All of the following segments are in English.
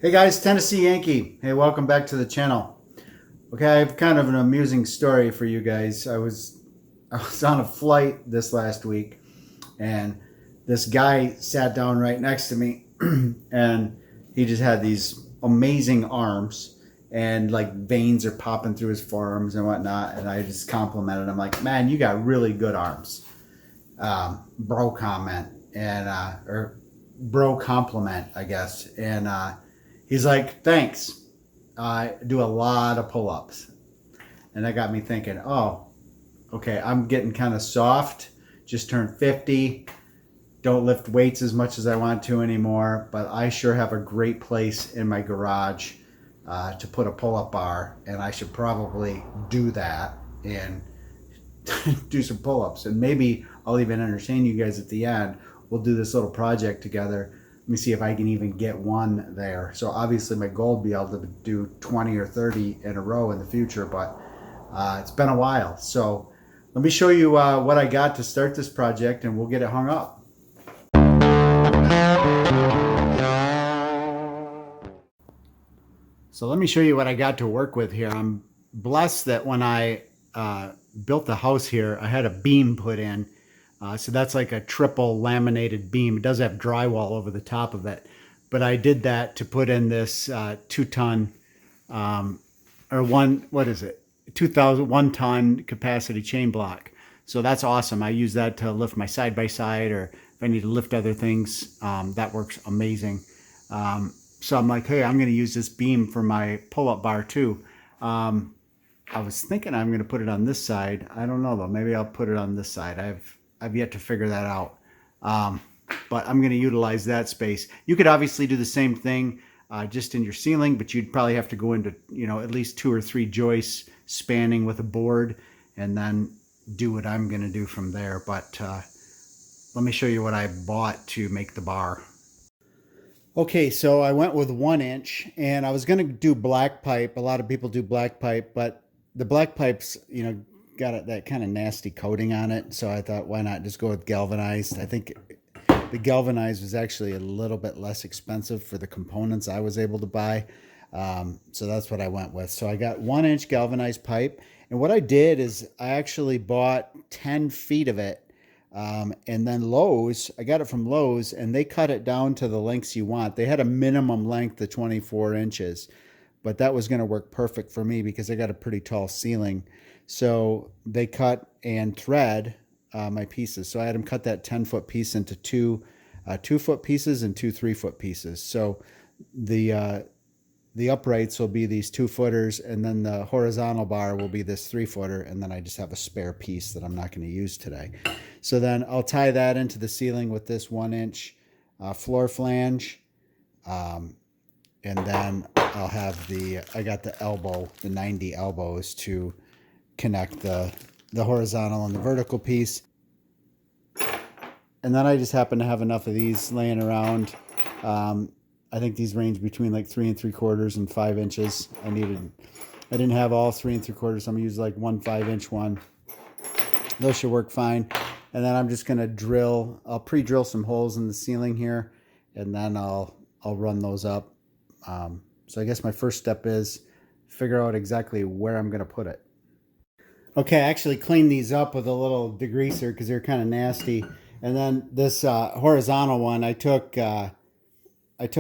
Hey guys, Tennessee Yankee. Hey, welcome back to the channel. Okay, I have kind of an amusing story for you guys. I was on a flight this last week, and this guy sat down right next to me, and he just had these amazing arms, and like veins are popping through his forearms and whatnot. And I just complimented him, like, "Man, you got really good arms." Bro comment and or bro compliment, I guess, and he's like, "Thanks. I do a lot of pull-ups." And that got me thinking, oh, okay, I'm getting kind of soft. Just turned 50. Don't lift weights as much as I want to anymore, but I sure have a great place in my garage to put a pull-up bar, and I should probably do that and do some pull-ups. And maybe I'll even entertain you guys at the end. We'll do this little project together. Let me see if I can even get one there. So obviously my goal would be able to do 20 or 30 in a row in the future, but it's been a while. So let me show you what I got to start this project, and we'll get it hung up. So let me show you what I got to work with here. I'm blessed that when I built the house here, I had a beam put in. So that's like a triple laminated beam. It does have drywall over the top of it. But I did that to put in this 2-ton, or one, what is it? 1-ton capacity chain block. So that's awesome. I use that to lift my side-by-side, or if I need to lift other things, that works amazing. So I'm like, hey, I'm going to use this beam for my pull-up bar too. I was thinking I'm going to put it on this side. I don't know though. Maybe I'll put it on this side. I've yet to figure that out. But I'm going to utilize that space. You could obviously do the same thing just in your ceiling, but you'd probably have to go into, at least 2 or 3 joists spanning with a board, and then do what I'm going to do from there. But let me show you what I bought to make the bar. Okay, so I went with 1 inch, and I was going to do black pipe. A lot of people do black pipe, but the black pipes, got that kind of nasty coating on it. So I thought, why not just go with galvanized? I think the galvanized was actually a little bit less expensive for the components I was able to buy. So that's what I went with. So I got 1 inch galvanized pipe. And what I did is I actually bought 10 feet of it. And then Lowe's, I got it from Lowe's, and they cut it down to the lengths you want. They had a minimum length of 24 inches, but that was going to work perfect for me because I got a pretty tall ceiling. So they cut and thread my pieces. So I had them cut that 10-foot piece into 2 2-foot pieces and 2 3-foot pieces. So the uprights will be these 2-footers, and then the horizontal bar will be this 3-footer, and then I just have a spare piece that I'm not going to use today. So then I'll tie that into the ceiling with this 1 inch floor flange, and then I'll have I got the elbow, the 90 elbows to connect the horizontal and the vertical piece. And then I just happen to have enough of these laying around. I think these range between like 3 3/4 and 5 inches. I didn't have all 3 3/4. So I'm gonna use like 1 5-inch one. Those should work fine. And then I'm just gonna I'll pre-drill some holes in the ceiling here, and then I'll run those up. So I guess my first step is figure out exactly where I'm gonna put it. Okay, I actually cleaned these up with a little degreaser because they're kind of nasty. And then this horizontal one, I took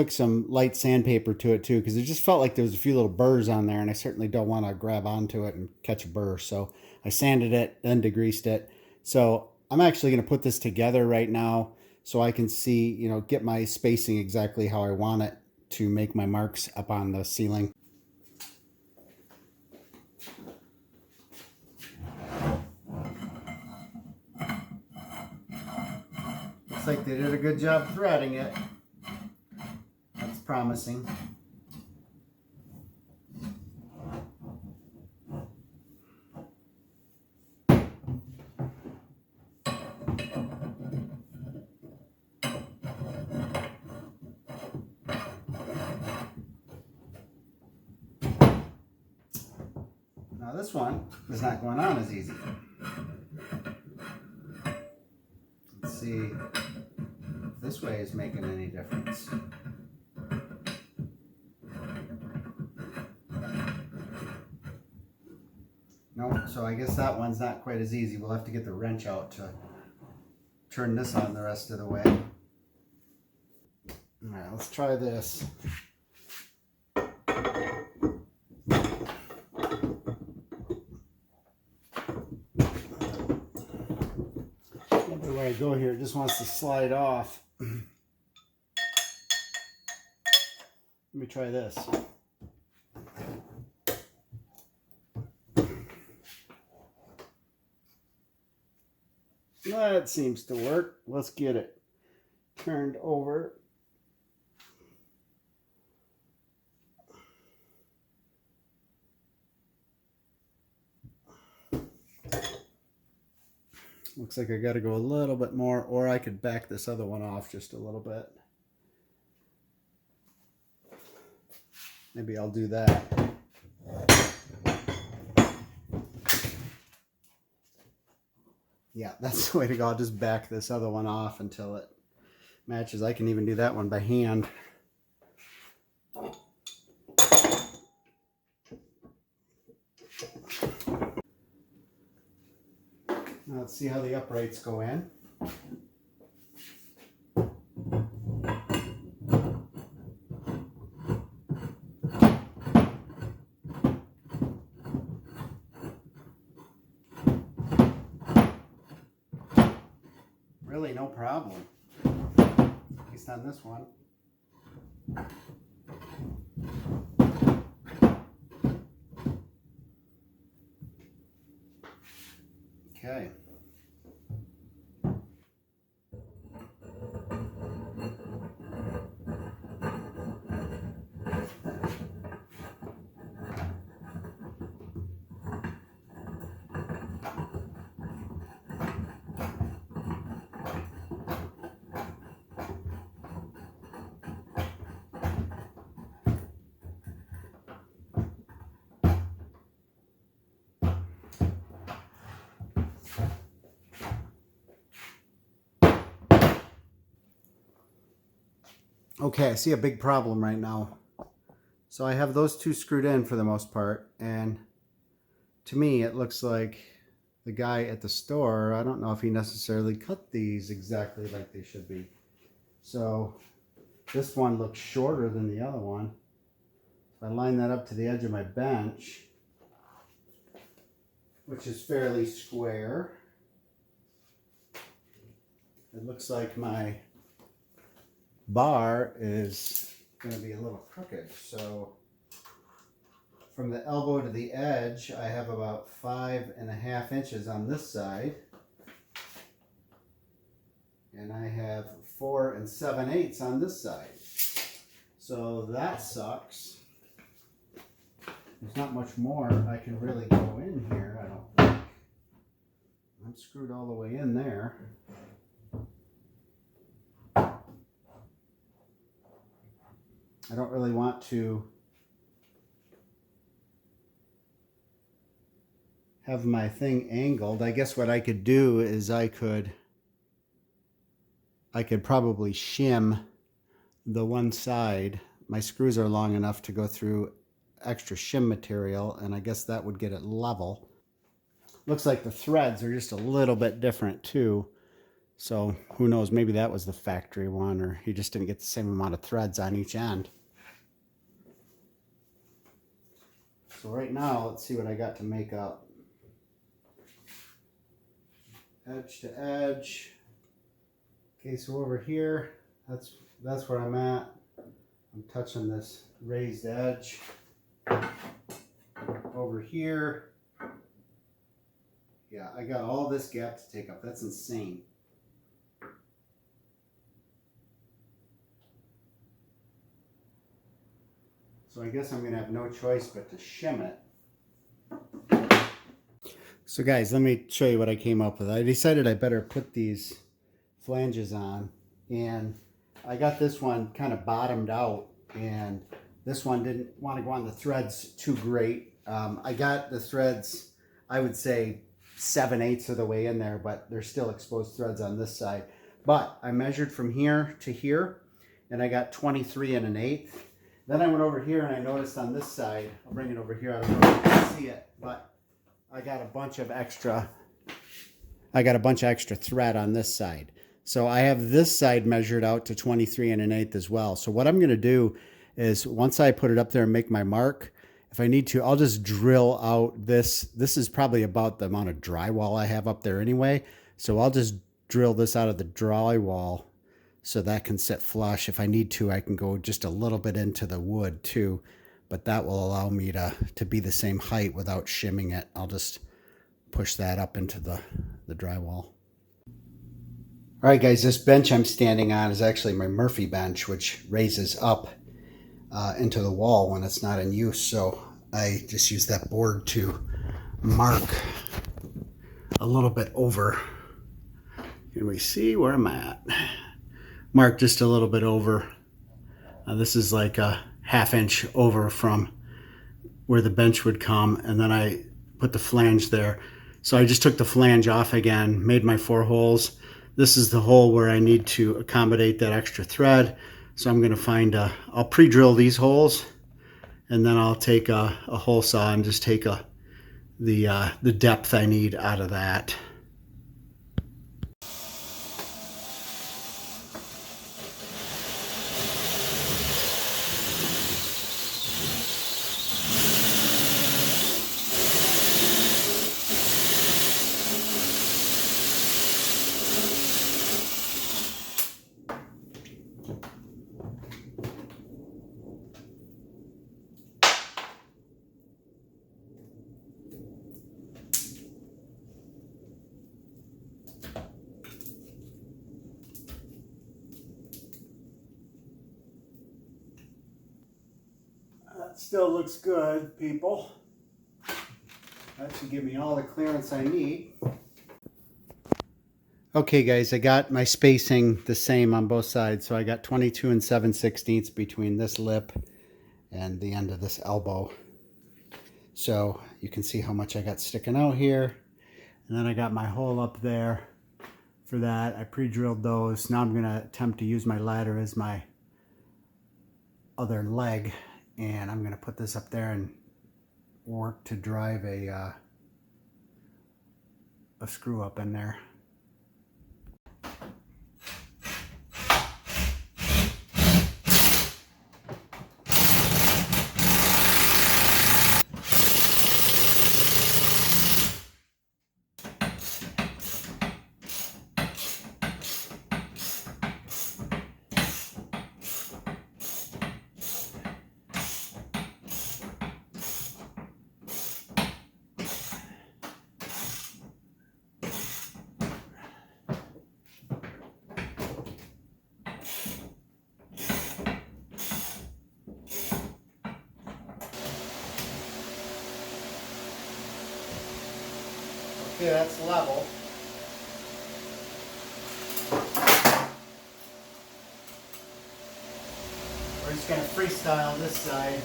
some light sandpaper to it too, because it just felt like there was a few little burrs on there, and I certainly don't want to grab onto it and catch a burr. So I sanded it, then degreased it. So I'm actually going to put this together right now so I can see, get my spacing exactly how I want it to make my marks up on the ceiling. Looks like they did a good job threading it. That's promising. Now this one is not going on as easy. Let's see if this way is making any difference. No, so I guess that one's not quite as easy. We'll have to get the wrench out to turn this on the rest of the way. All right, let's try this. The way I go here, it just wants to slide off. Let me try this. That seems to work. Let's get it turned over. Looks like I got to go a little bit more, or I could back this other one off just a little bit. Maybe I'll do that. Yeah, that's the way to go. I'll just back this other one off until it matches. I can even do that one by hand. Now let's see how the uprights go in. Really no problem, at least on this one. Okay. Okay, I see a big problem right now. So I have those two screwed in for the most part, and to me it looks like the guy at the store, I don't know if he necessarily cut these exactly like they should be. So this one looks shorter than the other one. If I line that up to the edge of my bench, which is fairly square, it looks like my bar is going to be a little crooked. So from the elbow to the edge, I have about 5.5 inches on this side, and I have 4 7/8 on this side. So that sucks. There's not much more I can really go in here, I don't think. I'm screwed all the way in there. I don't really want to have my thing angled. I guess what I could do is I could probably shim the one side. My screws are long enough to go through extra shim material, and I guess that would get it level. Looks like the threads are just a little bit different too. So who knows, maybe that was the factory one, or he just didn't get the same amount of threads on each end. So right now, let's see what I got to make up. Edge to edge. Okay, so over here, that's where I'm at. I'm touching this raised edge. Over here, yeah, I got all this gap to take up. That's insane. So I guess I'm going to have no choice but to shim it. So guys, let me show you what I came up with. I decided I better put these flanges on, and I got this one kind of bottomed out, and this one didn't want to go on the threads too great. I got the threads, I would say 7/8 of the way in there, but there's still exposed threads on this side. But I measured from here to here, and I got 23 1/8. Then I went over here and I noticed on this side, I'll bring it over here, I don't know if you can see it, but I got a bunch of extra thread on this side. So I have this side measured out to 23 1/8 as well. So what I'm going to do is once I put it up there and make my mark, if I need to, I'll just drill out this. This is probably about the amount of drywall I have up there anyway. So I'll just drill this out of the drywall so that can sit flush. If I need to, I can go just a little bit into the wood too, but that will allow me to be the same height without shimming it. I'll just push that up into the drywall. All right, guys, this bench I'm standing on is actually my Murphy bench, which raises up into the wall when it's not in use. So I just use that board to mark a little bit over. Can we see where I'm at? Mark just a little bit over. This is like a 1/2 inch over from where the bench would come, and then I put the flange there. So I just took the flange off again, made my 4 holes. This is the hole where I need to accommodate that extra thread. So I'm going to find I'll pre-drill these holes, and then I'll take a hole saw and just take the depth I need out of that. That still looks good, people. That should give me all the clearance I need. Okay, guys, I got my spacing the same on both sides. So I got 22 7/16 between this lip and the end of this elbow. So you can see how much I got sticking out here. And then I got my hole up there for that. I pre-drilled those. Now I'm going to attempt to use my ladder as my other leg. And I'm going to put this up there and work to drive a screw up in there. Okay, that's level. We're just going to freestyle this side.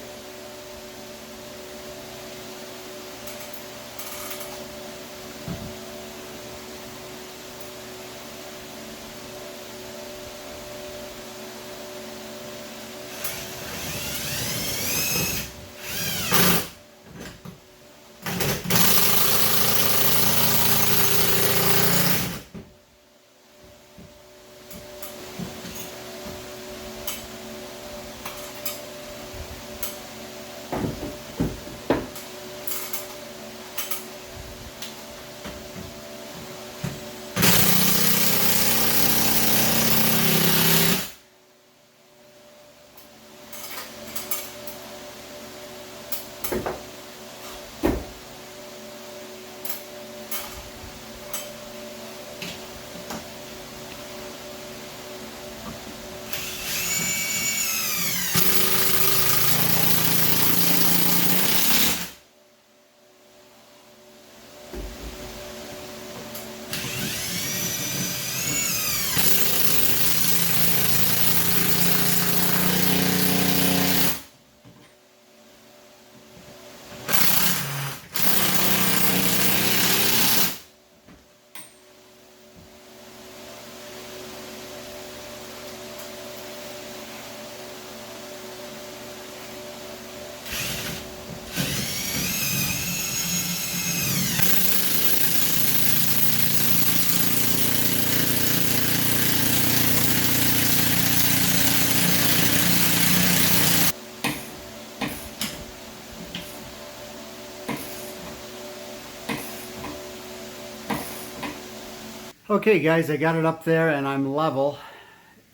Okay guys, I got it up there and I'm level.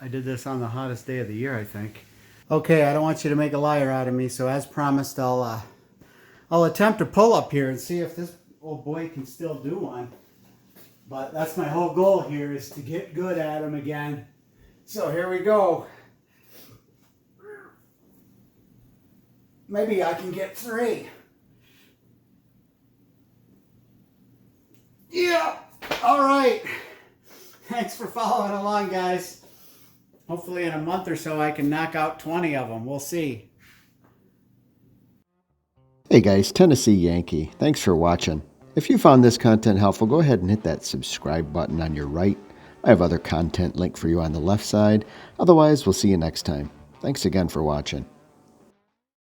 I did this on the hottest day of the year, I think. Okay, I don't want you to make a liar out of me, so as promised, I'll attempt to pull up here and see if this old boy can still do one. But that's my whole goal here, is to get good at him again. So here we go. Maybe I can get 3. Yeah, all right. Thanks for following along, guys. Hopefully in a month or so I can knock out 20 of them. We'll see. Hey guys, Tennessee Yankee. Thanks for watching. If you found this content helpful, go ahead and hit that subscribe button on your right. I have other content linked for you on the left side. Otherwise, we'll see you next time. Thanks again for watching.